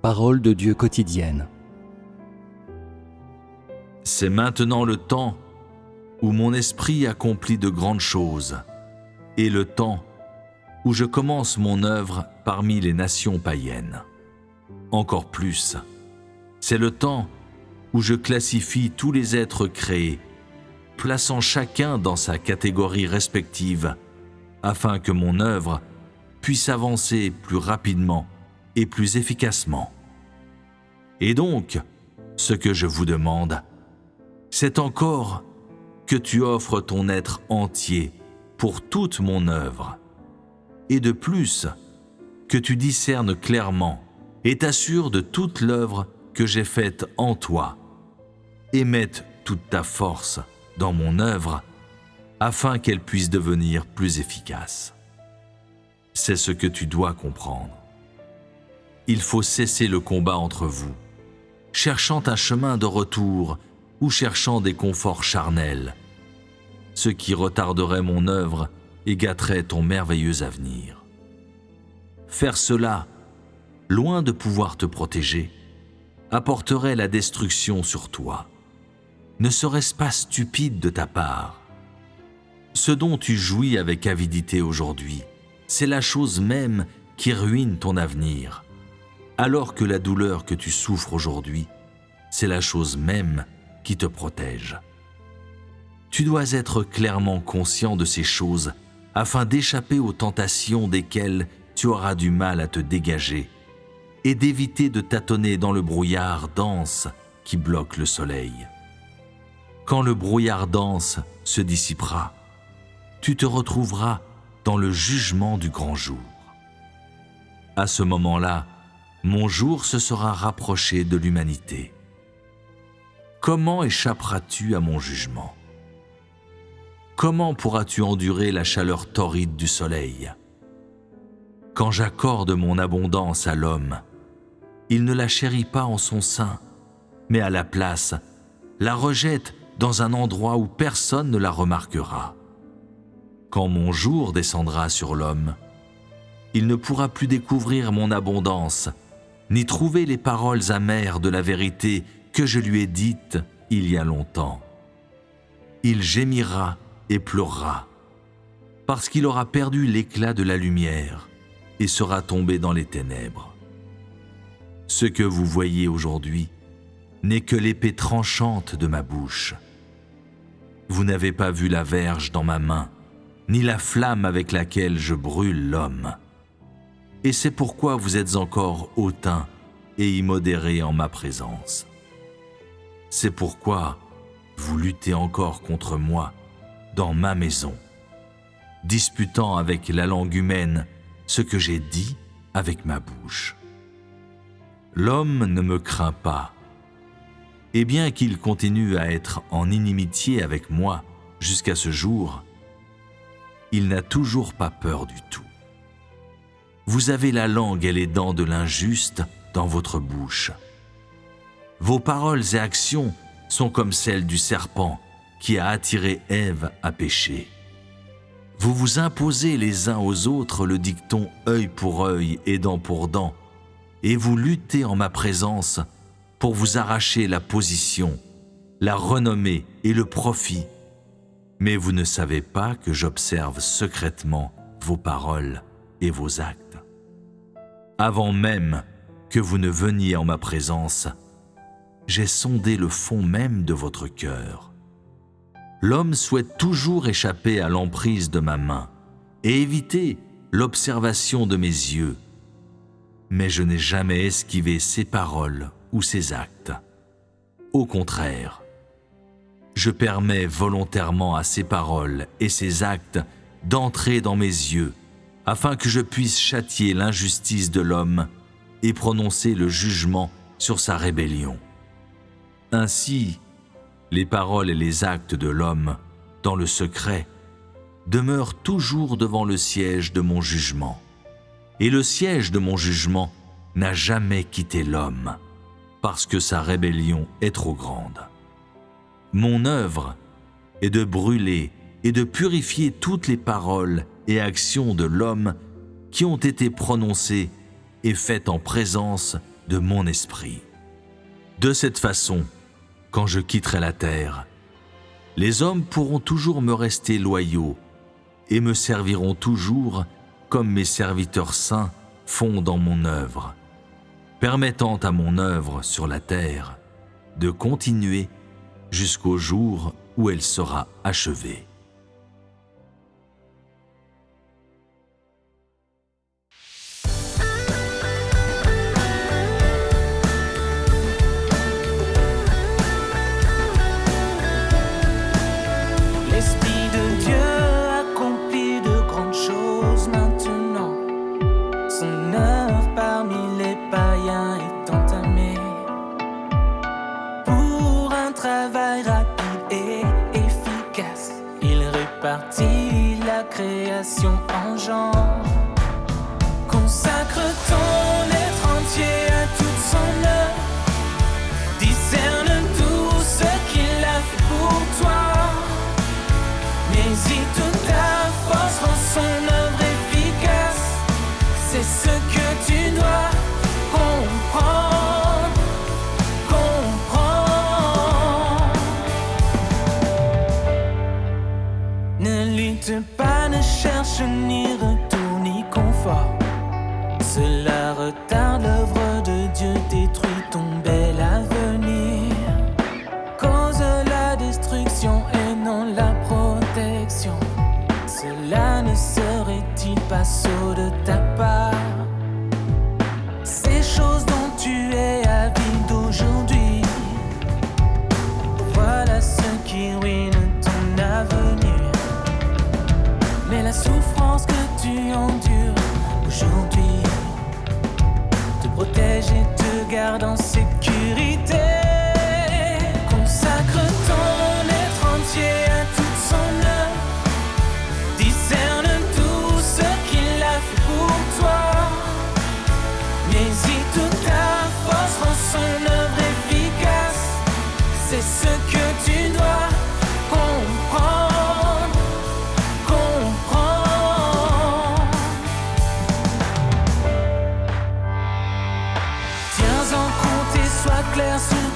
Parole de Dieu quotidienne. C'est maintenant le temps où mon esprit accomplit de grandes choses, et le temps où je commence mon œuvre parmi les nations païennes. Encore plus, c'est le temps où je classifie tous les êtres créés, plaçant chacun dans sa catégorie respective, afin que mon œuvre puisse avancer plus rapidement et plus efficacement. Et donc, ce que je vous demande, c'est encore que tu offres ton être entier pour toute mon œuvre, et de plus, que tu discernes clairement et t'assures de toute l'œuvre que j'ai faite en toi, et mettes toute ta force dans mon œuvre, afin qu'elle puisse devenir plus efficace. C'est ce que tu dois comprendre. Il faut cesser le combat entre vous, cherchant un chemin de retour ou cherchant des conforts charnels, ce qui retarderait mon œuvre et gâterait ton merveilleux avenir. Faire cela, loin de pouvoir te protéger, apporterait la destruction sur toi. Ne serait-ce pas stupide de ta part? Ce dont tu jouis avec avidité aujourd'hui, c'est la chose même qui ruine ton avenir, alors que la douleur que tu souffres aujourd'hui, c'est la chose même qui te protège. Tu dois être clairement conscient de ces choses afin d'échapper aux tentations desquelles tu auras du mal à te dégager et d'éviter de tâtonner dans le brouillard dense qui bloque le soleil. Quand le brouillard dense se dissipera, tu te retrouveras dans le jugement du grand jour. À ce moment-là, mon jour se sera rapproché de l'humanité. Comment échapperas-tu à mon jugement? Comment pourras-tu endurer la chaleur torride du soleil? Quand j'accorde mon abondance à l'homme, il ne la chérit pas en son sein, mais à la place, la rejette dans un endroit où personne ne la remarquera. Quand mon jour descendra sur l'homme, il ne pourra plus découvrir mon abondance, ni trouver les paroles amères de la vérité que je lui ai dites il y a longtemps. Il gémira et pleurera, parce qu'il aura perdu l'éclat de la lumière et sera tombé dans les ténèbres. Ce que vous voyez aujourd'hui n'est que l'épée tranchante de ma bouche. Vous n'avez pas vu la verge dans ma main, ni la flamme avec laquelle je brûle l'homme. Et c'est pourquoi vous êtes encore hautain et immodéré en ma présence. C'est pourquoi vous luttez encore contre moi dans ma maison, disputant avec la langue humaine ce que j'ai dit avec ma bouche. L'homme ne me craint pas, et bien qu'il continue à être en inimitié avec moi jusqu'à ce jour, il n'a toujours pas peur du tout. Vous avez la langue et les dents de l'injuste dans votre bouche. Vos paroles et actions sont comme celles du serpent qui a attiré Ève à pécher. Vous vous imposez les uns aux autres le dicton œil pour œil et dent pour dent, et vous luttez en ma présence pour vous arracher la position, la renommée et le profit. Mais vous ne savez pas que j'observe secrètement vos paroles et vos actes. Avant même que vous ne veniez en ma présence, j'ai sondé le fond même de votre cœur. L'homme souhaite toujours échapper à l'emprise de ma main et éviter l'observation de mes yeux. Mais je n'ai jamais esquivé ses paroles ou ses actes. Au contraire, je permets volontairement à ses paroles et ses actes d'entrer dans mes yeux, afin que je puisse châtier l'injustice de l'homme et prononcer le jugement sur sa rébellion. Ainsi, les paroles et les actes de l'homme, dans le secret, demeurent toujours devant le siège de mon jugement. Et le siège de mon jugement n'a jamais quitté l'homme, parce que sa rébellion est trop grande. Mon œuvre est de brûler et de purifier toutes les paroles et actions de l'homme qui ont été prononcées et faites en présence de mon esprit. De cette façon, quand je quitterai la terre, les hommes pourront toujours me rester loyaux et me serviront toujours comme mes serviteurs saints font dans mon œuvre, permettant à mon œuvre sur la terre de continuer jusqu'au jour où elle sera achevée. L'Esprit de Dieu accomplit de grandes choses maintenant. Son œuvre parmi les païens est entamée. Pour un travail rapide et efficace, il répartit la création en genres. Consacre ton être entier à toute son œuvre. Discerne tout ce qu'il a fait pour toi. Mets-y toute ta force, rends son œuvre efficace. C'est ce que tu dois comprendre, comprendre. Ne lutte pas, ne cherche ni retour ni confort. Cela retarde l'œuvre de Dieu, détruit ton bel avenir. Cause la destruction et non la protection. Cela ne serait-il pas sot de ta part? Ces choses dont tu es avide aujourd'hui, voilà ce qui ruine ton avenir. Mais la souffrance que tu endures aujourd'hui te protège et te garde en sécurité. Consacre ton être entier à toute son œuvre. Discerne tout ce qu'il a fait pour toi. Mets-y toute ta force, rends son œuvre efficace. C'est ce que tu dois comprendre, comprendre. Tiens en compte et sois clair sur